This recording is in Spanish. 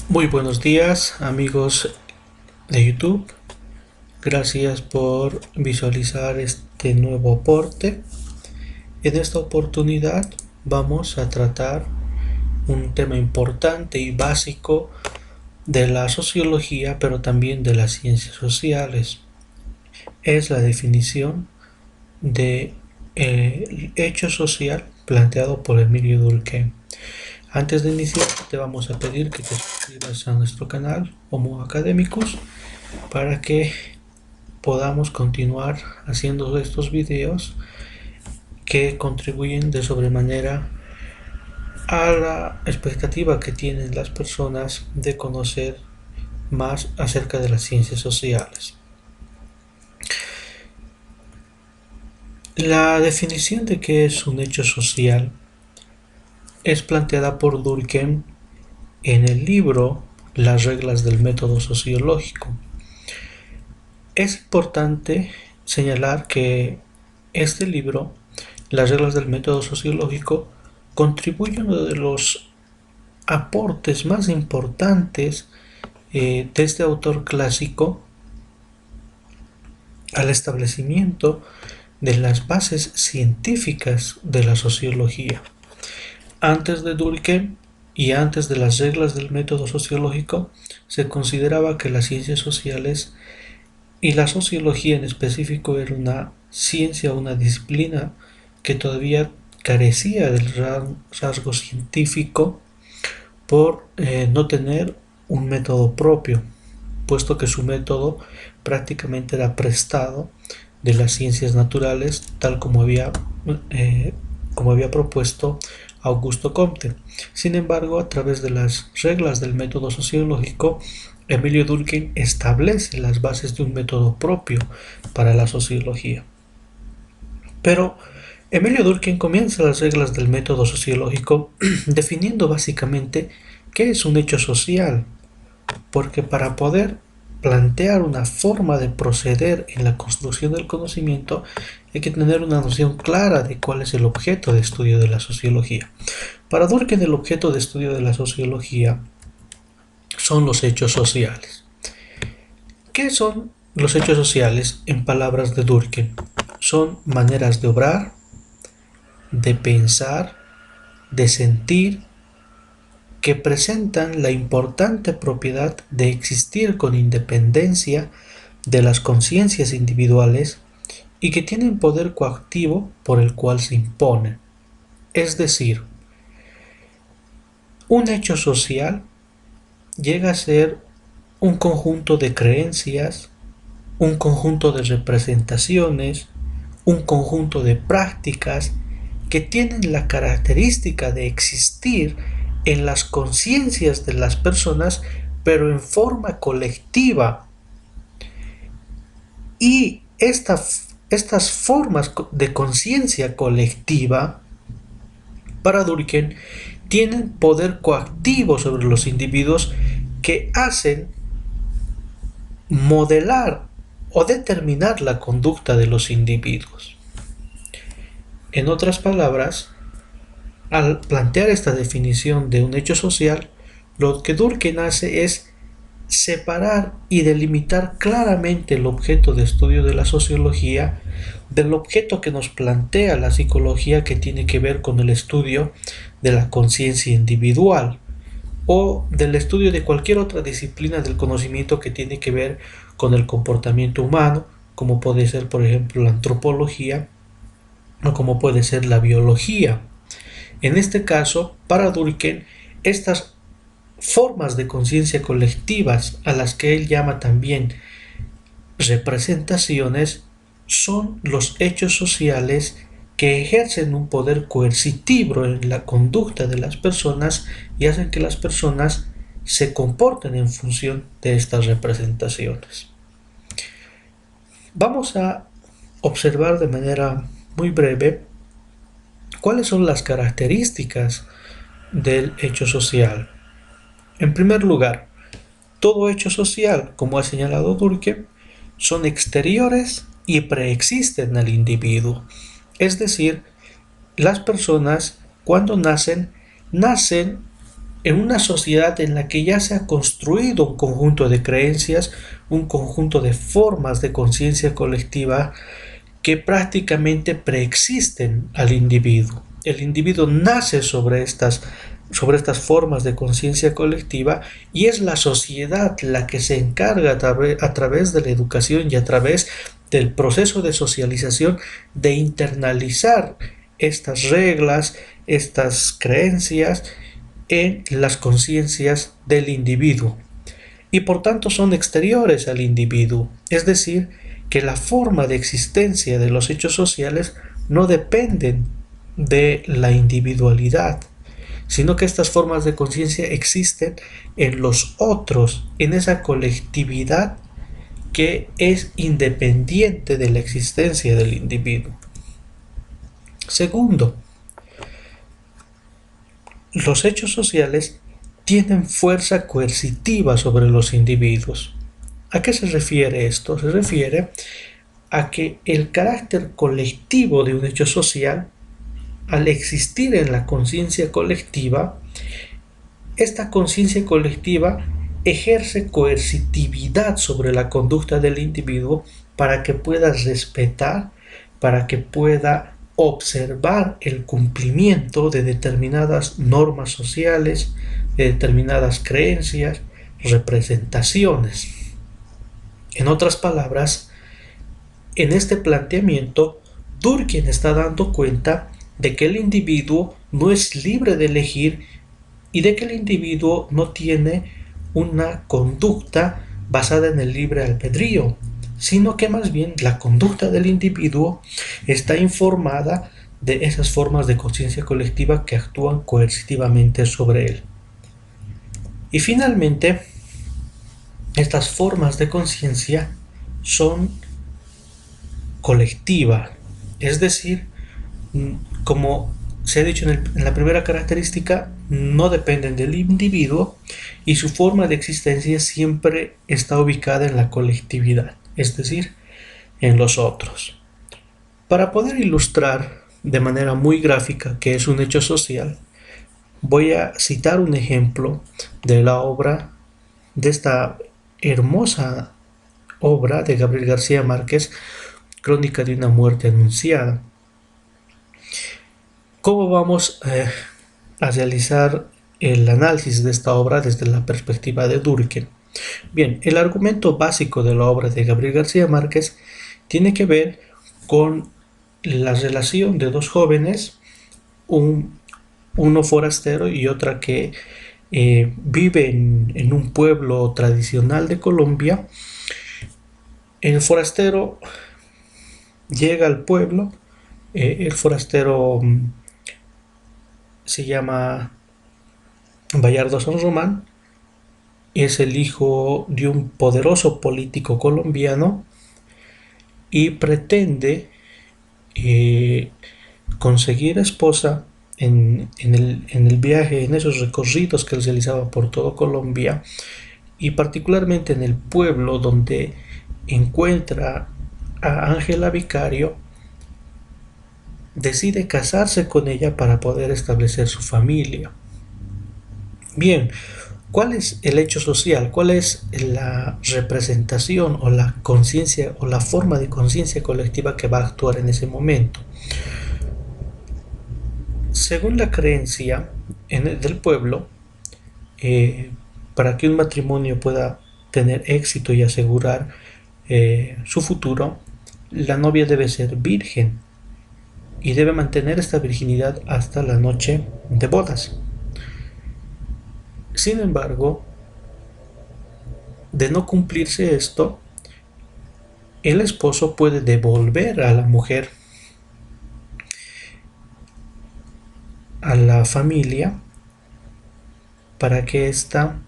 Muy buenos días amigos de YouTube, gracias por visualizar este nuevo aporte. En esta oportunidad vamos a tratar un tema importante y básico de la sociología, pero también de las ciencias sociales. Es la definición de hecho social planteado por Emilio Durkheim. Antes de iniciar, te vamos a pedir que te suscribas a nuestro canal Homo Academicus para que podamos continuar haciendo estos videos que contribuyen de sobremanera a la expectativa que tienen las personas de conocer más acerca de las ciencias sociales. La definición de qué es un hecho social es planteada por Durkheim en el libro Las reglas del método sociológico. Es importante señalar que este libro, Las reglas del método sociológico, contribuye a uno de los aportes más importantes de este autor clásico al establecimiento de las bases científicas de la sociología. Antes de Durkheim y antes de las reglas del método sociológico, se consideraba que las ciencias sociales y la sociología en específico era una ciencia, una disciplina que todavía carecía del rasgo científico por no tener un método propio, puesto que su método prácticamente era prestado de las ciencias naturales, tal como había propuesto Augusto Comte. Sin embargo, a través de las reglas del método sociológico, Emilio Durkheim establece las bases de un método propio para la sociología. Pero Emilio Durkheim comienza las reglas del método sociológico definiendo básicamente qué es un hecho social, porque para poder plantear una forma de proceder en la construcción del conocimiento hay que tener una noción clara de cuál es el objeto de estudio de la sociología. Para Durkheim, el objeto de estudio de la sociología son los hechos sociales. ¿Qué son los hechos sociales en palabras de Durkheim? Son maneras de obrar, de pensar, de sentir, que presentan la importante propiedad de existir con independencia de las conciencias individuales y que tienen poder coactivo por el cual se imponen. Es decir, un hecho social llega a ser un conjunto de creencias, un conjunto de representaciones, un conjunto de prácticas que tienen la característica de existir en las conciencias de las personas, pero en forma colectiva. Y estas formas de conciencia colectiva, para Durkheim, tienen poder coactivo sobre los individuos que hacen modelar o determinar la conducta de los individuos. En otras palabras, al plantear esta definición de un hecho social, lo que Durkheim hace es separar y delimitar claramente el objeto de estudio de la sociología del objeto que nos plantea la psicología, que tiene que ver con el estudio de la conciencia individual o del estudio de cualquier otra disciplina del conocimiento que tiene que ver con el comportamiento humano, como puede ser por ejemplo la antropología o como puede ser la biología. En este caso, para Durkheim, estas formas de conciencia colectivas, a las que él llama también representaciones, son los hechos sociales que ejercen un poder coercitivo en la conducta de las personas y hacen que las personas se comporten en función de estas representaciones. Vamos a observar de manera muy breve cuáles son las características del hecho social. En primer lugar, todo hecho social, como ha señalado Durkheim, son exteriores y preexisten al individuo. Es decir, las personas cuando nacen en una sociedad en la que ya se ha construido un conjunto de creencias, un conjunto de formas de conciencia colectiva que prácticamente preexisten al individuo. El individuo nace sobre estas formas de conciencia colectiva y es la sociedad la que se encarga a través de la educación y a través del proceso de socialización de internalizar estas reglas, estas creencias en las conciencias del individuo y por tanto son exteriores al individuo, es decir, que la forma de existencia de los hechos sociales no dependen de la individualidad, sino que estas formas de conciencia existen en los otros, en esa colectividad que es independiente de la existencia del individuo. Segundo, los hechos sociales tienen fuerza coercitiva sobre los individuos. ¿A qué se refiere esto? Se refiere a que el carácter colectivo de un hecho social, al existir en la conciencia colectiva, esta conciencia colectiva ejerce coercitividad sobre la conducta del individuo para que pueda respetar, para que pueda observar el cumplimiento de determinadas normas sociales, de determinadas creencias, representaciones. En otras palabras, en este planteamiento, Durkheim está dando cuenta de que el individuo no es libre de elegir y de que el individuo no tiene una conducta basada en el libre albedrío, sino que más bien la conducta del individuo está informada de esas formas de conciencia colectiva que actúan coercitivamente sobre él. Y finalmente, estas formas de conciencia son colectivas, es decir, como se ha dicho en la primera característica, no dependen del individuo y su forma de existencia siempre está ubicada en la colectividad, es decir, en los otros. Para poder ilustrar de manera muy gráfica qué es un hecho social, voy a citar un ejemplo de la obra, de esta hermosa obra de Gabriel García Márquez, Crónica de una muerte anunciada. ¿Cómo vamos a realizar el análisis de esta obra desde la perspectiva de Durkheim? Bien, el argumento básico de la obra de Gabriel García Márquez tiene que ver con la relación de dos jóvenes, uno forastero y otra que vive en un pueblo tradicional de Colombia. El forastero llega al pueblo, el forastero se llama Bayardo San Román, es el hijo de un poderoso político colombiano y pretende conseguir esposa en el viaje, en esos recorridos que él realizaba por todo Colombia y particularmente en el pueblo donde encuentra a Ángela Vicario. Decide casarse con ella para poder establecer su familia. Bien, ¿cuál es el hecho social? ¿Cuál es la representación o la conciencia o la forma de conciencia colectiva que va a actuar en ese momento? Según la creencia del pueblo, para que un matrimonio pueda tener éxito y asegurar su futuro, la novia debe ser virgen y debe mantener esta virginidad hasta la noche de bodas. Sin embargo, de no cumplirse esto, el esposo puede devolver a la mujer a la familia para que ésta